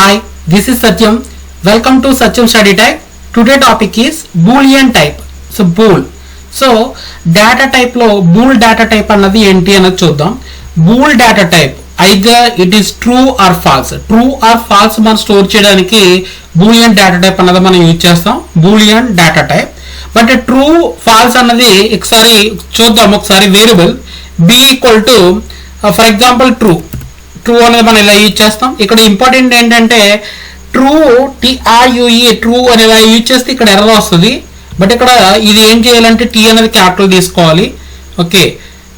Hi, this is Satyam. Welcome to Satyam Study Type. Today topic is Boolean type. So bool. So data type lo bool data type అన్నది ఏంటి అన్నది చూద్దాం. Bool data type either it is true or false. True or false మనం store చేయడానికి Boolean data type అన్నది మనం use చేస్తాం. Boolean data type. But true false అన్నది ఒకసారి చూద్దాం. ఒకసారి variable b equal to for example true అనేది మనం ఇలా యూజ్ చేస్తాం. ఇక్కడ ఇంపార్టెంట్ ఏంటంటే ట్రూ ట్రూ అని ఇలా యూజ్ చేస్తే ఇక్కడ ఎర్రర్ వస్తుంది. బట్ ఇక్కడ ఇది ఏం చేయాలంటే టీ అనేది క్యాపిటల్ తీసుకోవాలి. Okay,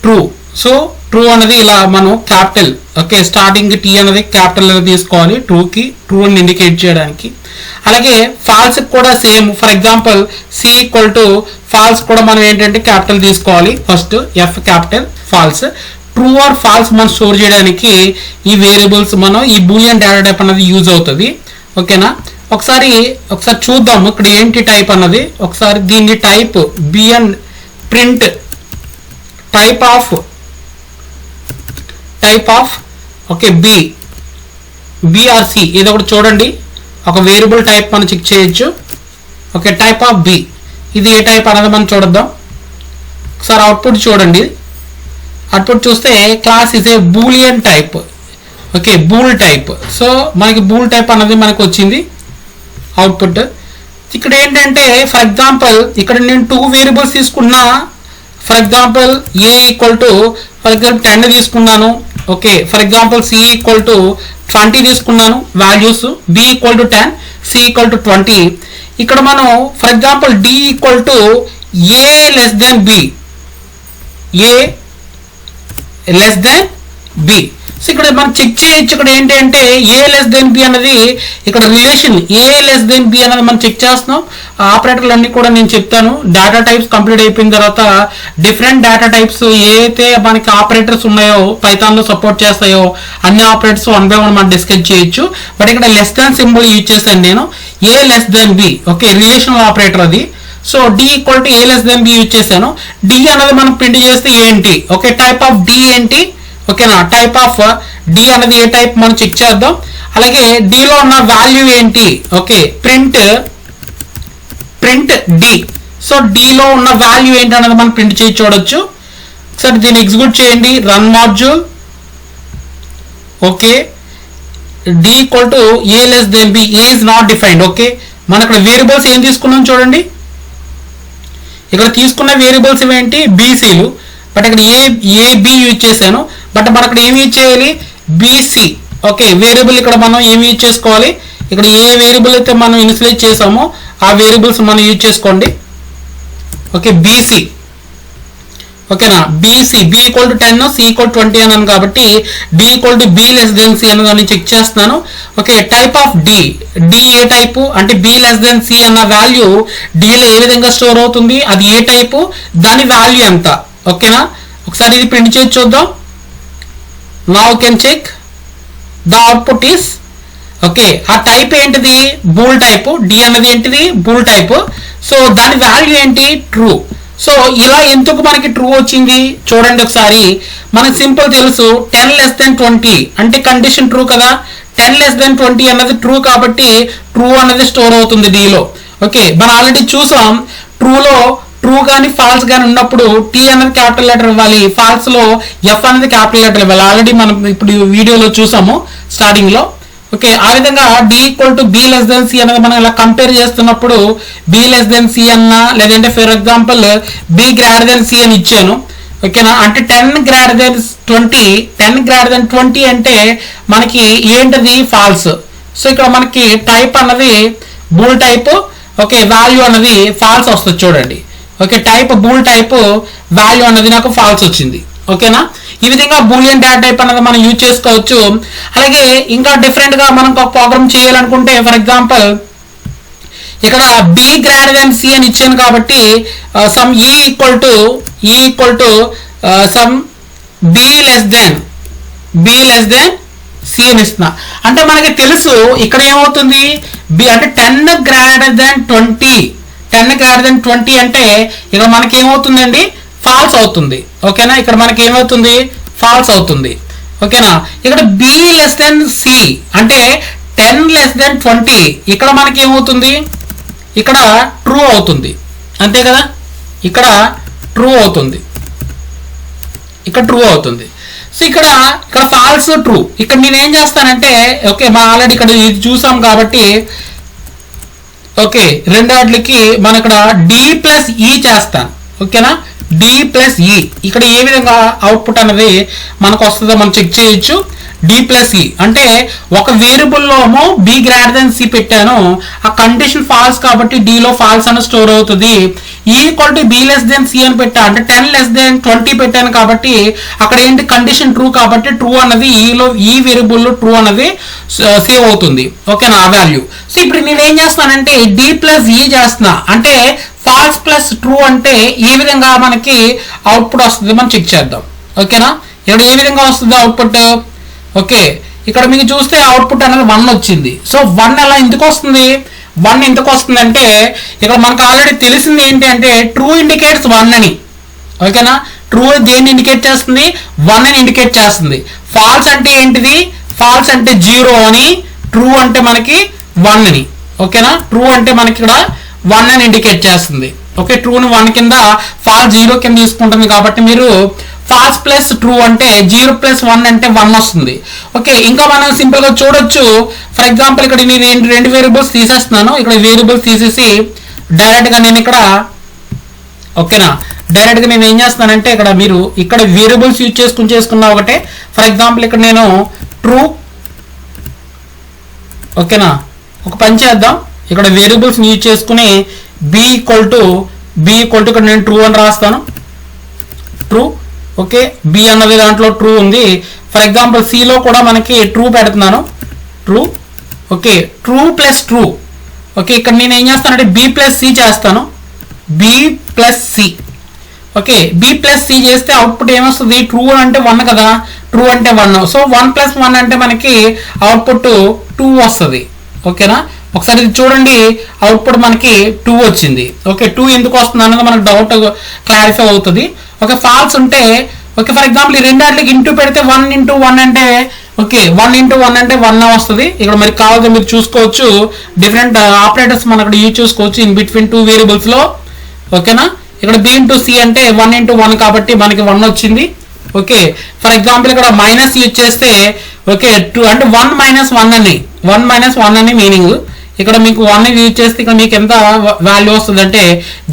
true. సో ట్రూ అనేది ఇలా మనం క్యాపిటల్, ఓకే, స్టార్టింగ్ టీ అనేది క్యాపిటల్ తీసుకోవాలి ట్రూ అని ఇండికేట్ చేయడానికి. అలాగే ఫాల్స్ కూడా same. For example C equal to false కూడా మనం ఏంటంటే క్యాపిటల్ తీసుకోవాలి. First F capital false. True or false మనం స్టోర్ చేయడానికి ఈ వేరియబుల్స్ మనం ఈ బూలియన్ డేటా టైప్ అన్నది యూజ్ అవుతుంది. ఓకేనా, ఒకసారి చూద్దాము ఇక్కడ ఏంటి టైప్ అన్నది. ఒకసారి దీన్ని టైప్ బిఎన్ ప్రింట్ టైప్ ఆఫ్ ఓకే బిఆర్సి ఇది ఒకటి చూడండి. ఒక వేరియబుల్ టైప్ మనం చెక్ చేయొచ్చు. ఓకే, టైప్ ఆఫ్ బి ఇది ఏ టైప్ అన్నది మనం చూద్దాం. ఒకసారి అవుట్పుట్ చూడండి. అవుట్పుట్ చూస్తే class is a Boolean type. Okay, bool type. So మనకి బూల్ టైప్ అన్నది మనకు వచ్చింది అవుట్పుట్. ఇక్కడ ఏంటంటే ఫర్ ఎగ్జాంపుల్ ఇక్కడ నేను 2 వేరియబుల్స్ తీసుకున్నా. For example A equal to for example 10 తీసుకున్నాను. Okay, for example C equal to 20 తీసుకున్నాను values. B equal to 10, C equal to 20. ఇక్కడ మనం for example D equal to A less than B, A less than B. So ఇక్కడ మనం check చేయొచ్చు. ఇక్కడ ఏంటంటే ఏ less than B అన్నది ఇక్కడ రిలేషన్ ఏ లెస్ దెన్ బి అన్నది మనం చెక్ చేస్తున్నాం. ఆపరేటర్లు అన్ని కూడా నేను చెప్తాను. డేటా టైప్స్ కంప్లీట్ అయిపోయిన తర్వాత డిఫరెంట్ డేటా టైప్స్ ఏదైతే మనకి ఆపరేటర్స్ ఉన్నాయో పైథాన్లో సపోర్ట్ చేస్తాయో అన్ని ఆపరేటర్స్ 1 by 1 మనం డిస్కస్ చేయొచ్చు. బట్ ఇక్కడ లెస్ దాన్ సింబల్ యూజ్ చేస్తాను నేను. A less than b, okay, relational operator అది. So d equal to A less than b use చేశాను. డి అనేది మనం ప్రింట్ చేస్తే ఏంటి, ఓకే, టైప్ ఆఫ్ డి ఏంటి, ఓకేనా, టైప్ ఆఫ్ డి అనేది ఏ టైప్ మనం చెక్ చేద్దాం. అలాగే డిలో ఉన్న వాల్యూ ఏంటి, ఓకే, ప్రింట్ డి. సో డిలో ఉన్న వాల్యూ ఏంటి అనేది మనం ప్రింట్ చేసి చూడొచ్చు. సరే దీన్ని ఎగ్జిక్యూట్ చేయండి. Run module. Okay, D equal to A less than B, A is not defined. Okay, మనం ఇక్కడ వేరియబుల్స్ ఏం తీసుకున్నాం చూడండి. ఇక్కడ తీసుకున్న వేరియబుల్స్ ఏంటి, బీసీలు. బట్ ఇక్కడ ఏబి యూజ్ చేశాను. బట్ మనం ఇక్కడ ఏమి యూజ్ చేయాలి, బీసీ. ఓకే, వేరియబుల్ ఇక్కడ మనం ఏమి యూజ్ చేసుకోవాలి. ఇక్కడ ఏ వేరియబుల్ అయితే మనం ఇనిషియలైజ్ చేసామో ఆ వేరియబుల్స్ మనం యూజ్ చేసుకోండి. Okay, BC. ఓకేనా, BC. B equal to 10, C equal 20 అన్నాను కాబట్టి d equal to B less than C అని చెక్ చేస్తున్నాను. ఓకే, టైప్ ఆఫ్ డి ఏ టైపు అంటే బి లెస్ దెన్ సి అన్న వాల్యూ డిలో ఏ విధంగా స్టోర్ అవుతుంది, అది ఏ టైపు, దాని వాల్యూ ఎంత. ఓకేనా, ఒకసారి ఇది ప్రింట్ చేసి చూద్దాం. Now can check the output is okay. ఆ టైప్ ఏంటిది, బూల్ టైప్. డి అన్నది ఏంటిది, బూల్ టైప్. సో దాని వాల్యూ ఏంటి, ట్రూ. సో ఇలా ఎందుకు మనకి ట్రూ వచ్చింది చూడండి ఒకసారి. మనకి సింపుల్ తెలుసు 10 less than 20 అంటే కండిషన్ ట్రూ కదా. 10 less than 20 అన్నది ట్రూ కాబట్టి ట్రూ అన్నది స్టోర్ అవుతుంది డిలో. ఓకే, మనం ఆల్రెడీ చూసాం ట్రూలో ట్రూ కానీ ఫాల్స్ కానీ ఉన్నప్పుడు టీ అనేది క్యాపిటల్ లెటర్ ఇవ్వాలి, ఫాల్స్ లో ఎఫ్ అనేది క్యాపిటల్ లెటర్ ఇవ్వాలి. ఆల్రెడీ మనం ఇప్పుడు వీడియోలో చూసాము స్టార్టింగ్ లో. ఓకే, ఆ విధంగా D equal to B less than C అనేది మనం ఇలా కంపేర్ చేస్తున్నప్పుడు బి లెస్ దెన్ సి అన్నా లేదంటే for example B greater than C అని ఇచ్చాను. ఓకేనా, అంటే 10 గ్రేటర్ దెన్ 20 అంటే మనకి ఏంటది, ఫాల్స్. సో ఇక్కడ మనకి టైప్ అన్నది బూల్ టైప్. ఓకే, వాల్యూ అన్నది ఫాల్స్ వస్తుంది చూడండి. Okay, type bool type, value అన్నది నాకు ఫాల్స్ వచ్చింది. ఓకేనా, ఈ విధంగా బూలియన్ డేటా టైప్ అనేది మనం యూజ్ చేసుకోవచ్చు. అలాగే ఇంకా డిఫరెంట్ గా మనం ఒక ప్రోగ్రామ్ చేయాలనుకుంటే ఫర్ ఎగ్జాంపుల్ ఇక్కడ బి గ్రేటర్ దెన్ సి అని ఇచ్చాను కాబట్టి సమ్ ఈ equal to sum B less than C అని ఇస్తున్నా. అంటే మనకి తెలుసు ఇక్కడ ఏమవుతుంది, బి అంటే 10 గ్రేటర్ దెన్ 20 అంటే ఇక్కడ మనకి ఏమవుతుందండి, ఫాల్స్ అవుతుంది. ఓకేనా, ఇక్కడ మనకి ఏమవుతుంది, ఫాల్స్ అవుతుంది. ఓకేనా, ఇక్కడ బి లెస్ దెన్ సి అంటే 10<20 ఇక్కడ మనకి ఏమవుతుంది, ఇక్కడ ట్రూ అవుతుంది, అంతే కదా, ఇక్కడ ట్రూ అవుతుంది, ఇక్కడ ట్రూ అవుతుంది. సో ఇక్కడ ఫాల్స్ ట్రూ. ఇక్కడ నేను ఏం చేస్తానంటే ఓకే మనం ఆల్రెడీ ఇక్కడ ఇది చూసాం కాబట్టి ఓకే రెండు వాటికి మనం ఇక్కడ D+E చేస్తాను. ఓకేనా, D+E ఇక్కడ ఏ విధంగా అవుట్పుట్ అనేది మనకు వస్తుందో మనం చెక్ చేయొచ్చు. D+E అంటే ఒక వేరియబుల్లోమో B>C పెట్టాను, ఆ కండిషన్ ఫాల్స్ కాబట్టి Dలో ఫాల్స్ అని స్టోర్ అవుతుంది. B>C అని పెట్టా అంటే 10<20 పెట్టాను కాబట్టి అక్కడ ఏంటి కండిషన్ ట్రూ కాబట్టి ట్రూ అన్నది ఈ వేరియబుల్లో ట్రూ అన్నది సేవ్ అవుతుంది. ఓకేనా ఆ వాల్యూ. సో ఇప్పుడు నేను ఏం చేస్తానంటే D+E చేస్తున్నా అంటే ఫాల్స్ ప్లస్ ట్రూ అంటే ఈ విధంగా మనకి అవుట్పుట్ వస్తుంది, మనం చెక్ చేద్దాం. ఓకేనా, ఇక్కడ ఏ విధంగా వస్తుంది అవుట్పుట్. ఓకే ఇక్కడ మీకు చూస్తే అవుట్పుట్ అనేది 1 వచ్చింది. సో 1 ఎలా ఎందుకు వస్తుంది, 1 ఎందుకు వస్తుంది అంటే ఇక్కడ మనకు ఆల్రెడీ తెలిసింది ఏంటి అంటే ట్రూ ఇండికేట్స్ 1 అని. ఓకేనా, ట్రూ దేన్ని ఇండికేట్ చేస్తుంది, 1 అని ఇండికేట్ చేస్తుంది. ఫాల్స్ అంటే ఏంటిది, ఫాల్స్ అంటే 0 అని, ట్రూ అంటే మనకి 1 అని. ఓకేనా, ట్రూ అంటే మనకి ఇక్కడ 1 అని ఇండికేట్ చేస్తుంది. ఓకే, ట్రూని 1 కింద, ఫాల్స్ 0 కింద తీసుకుంటుంది కాబట్టి మీరు ఫాల్స్ ప్లస్ ట్రూ అంటే 0+1 అంటే 1 వస్తుంది. ఓకే, ఇంకా మనం సింపుల్ గా చూడొచ్చు. ఫర్ ఎగ్జాంపుల్ ఇక్కడ నేను రెండు వేరియబుల్స్ తీసేస్తున్నాను. ఇక్కడ వేరియబుల్స్ తీసేసి డైరెక్ట్ గా నేను ఇక్కడ ఓకేనా డైరెక్ట్ గా నేను ఏం చేస్తానంటే ఇక్కడ మీరు ఇక్కడ వేరియబుల్స్ యూజ్ చేసుకున్నా ఒకటే. ఫర్ ఎగ్జాంపుల్ ఇక్కడ నేను ట్రూ ఓకేనా ఒక పని చేద్దాం. ఇక్కడ వేరియబుల్స్ యూజ్ చేసుకుని b ఈక్వల్ టు ఇక్కడ నేను ట్రూ అని రాస్తాను, ట్రూ. ఓకే, బి అన్నది దాంట్లో ట్రూ ఉంది. ఫర్ ఎగ్జాంపుల్ సిలో కూడా మనకి ట్రూ పెడుతున్నాను, true. Okay, true plus true. Okay, ఇక్కడ నేను ఏం చేస్తానంటే B+C చేస్తాను, B+C. ఓకే, B+C చేస్తే అవుట్పుట్ ఏమొస్తుంది, ట్రూ అంటే 1 కదా, ట్రూ అంటే 1. సో 1+1 అంటే మనకి అవుట్పుట్ 2 వస్తుంది. ఓకేనా, ఒకసారి ఇది చూడండి, అవుట్పుట్ మనకి 2 వచ్చింది. ఓకే, 2 ఎందుకు వస్తుంది అన్నది మనకు డౌట్ క్లారిఫై అవుతుంది. ఓకే, ఫాల్స్ ఉంటే ఓకే ఫర్ ఎగ్జాంపుల్ ఈ రెండాటికి ఇంటూ పెడితే 1 × 1 అంటే ఓకే 1 × 1 అంటే 1 వస్తుంది. ఇక్కడ మరి కావాలంటే మీరు చూసుకోవచ్చు, డిఫరెంట్ ఆపరేటర్స్ మనం అక్కడ యూజ్ చేసుకోవచ్చు ఇన్ బిట్వీన్ 2 వేరియబుల్స్ లో. ఓకేనా, ఇక్కడ B × C అంటే 1 × 1 కాబట్టి మనకి 1 వచ్చింది. ఓకే, ఫర్ ఎగ్జాంపుల్ ఇక్కడ మైనస్ యూజ్ చేస్తే ఓకే 2 అంటే 1 - 1 అని మీనింగ్. ఇక్కడ మీకు 1 యూజ్ చేస్తే ఇక్కడ మీకు ఎంత వాల్యూ వస్తుంది అంటే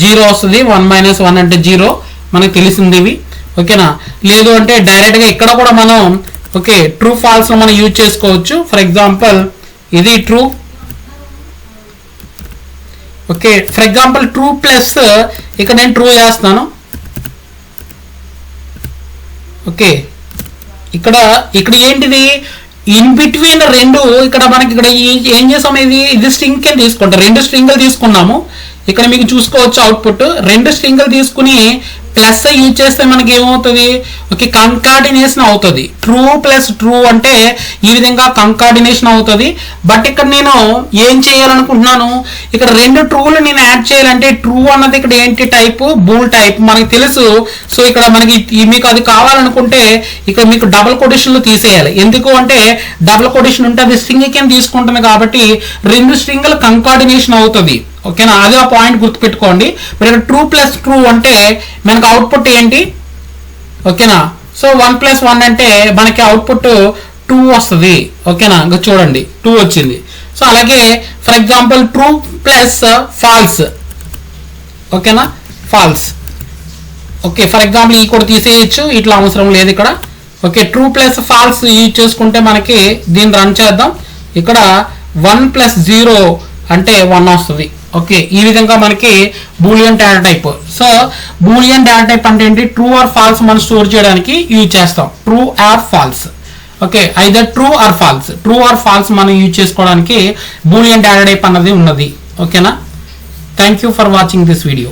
0 వస్తుంది. 1 - 1 అంటే 0 మనకు తెలిసింది ఇవి. ఓకేనా, లేదు అంటే డైరెక్ట్ గా ఇక్కడ కూడా మనం ఓకే ట్రూ ఫాల్స్ లో మనం యూజ్ చేసుకోవచ్చు. ఫర్ ఎగ్జాంపుల్ ఇది true. Okay, for example true plus ఇక్కడ నేను ట్రూ చేస్తాను. ఓకే, ఇక్కడ ఏంటిది ఇన్ బిట్వీన్ రెండు, ఇక్కడ మనకి ఇక్కడ ఏం చేసాం, ఇది స్ట్రింగ్ కింద తీసుకుంటాం. 2 స్ట్రింగ్లు తీసుకున్నాము. ఇక్కడ మీకు చూసుకోవచ్చు అవుట్పుట్ 2 స్ట్రింగ్లు తీసుకుని ప్లస్ యూజ్ చేస్తే మనకి ఏమవుతుంది, ఓకే కంకార్డినేషన్ అవుతుంది. ట్రూ ప్లస్ ట్రూ అంటే ఈ విధంగా కంకార్డినేషన్ అవుతుంది. బట్ ఇక్కడ నేను ఏం చేయాలనుకుంటున్నాను, ఇక్కడ 2 ట్రూలు నేను యాడ్ చేయాలంటే ట్రూ అన్నది ఇక్కడ ఏంటి టైప్, బూల్ టైప్ మనకి తెలుసు. సో ఇక్కడ మనకి మీకు అది కావాలనుకుంటే ఇక్కడ మీకు డబుల్ కొటేషన్లు తీసేయాలి. ఎందుకు అంటే డబుల్ కొటేషన్ ఉంటే అది స్ట్రింగ్ కింద తీసుకుంటుంది కాబట్టి 2 స్ట్రింగ్లు కంకార్డినేషన్ అవుతుంది. ఓకేనా, అదే ఆ పాయింట్ గుర్తుపెట్టుకోండి. మరి ఇక్కడ ట్రూ ప్లస్ ట్రూ అంటే మనకు అవుట్పుట్ ఏంటి, ఓకేనా. సో 1 + 1 అంటే మనకి అవుట్పుట్ 2 వస్తుంది. ఓకేనా, ఇంకా చూడండి 2 వచ్చింది. సో అలాగే for example true plus false. ఓకేనా, ఫాల్స్. ఓకే, ఫర్ ఎగ్జాంపుల్ ఈ కూడా తీసేయచ్చు, ఇట్లా అవసరం లేదు ఇక్కడ. Okay, true plus false use చేసుకుంటే మనకి దీన్ని రన్ చేద్దాం. ఇక్కడ 1 + 0 అంటే 1 వస్తుంది. ఓకే, ఈ విధంగా మనకి boolean data type. So boolean data type అంటే ఏంటి, ట్రూ ఆర్ ఫాల్స్ మనం స్టోర్ చేయడానికి యూజ్ చేస్తాం. True or false. Okay, either true or false, true or false మనం యూజ్ చేసుకోవడానికి బూలియన్ డేటా టైప్ అన్నది ఉన్నది. ఓకేనా, thank you for watching this video.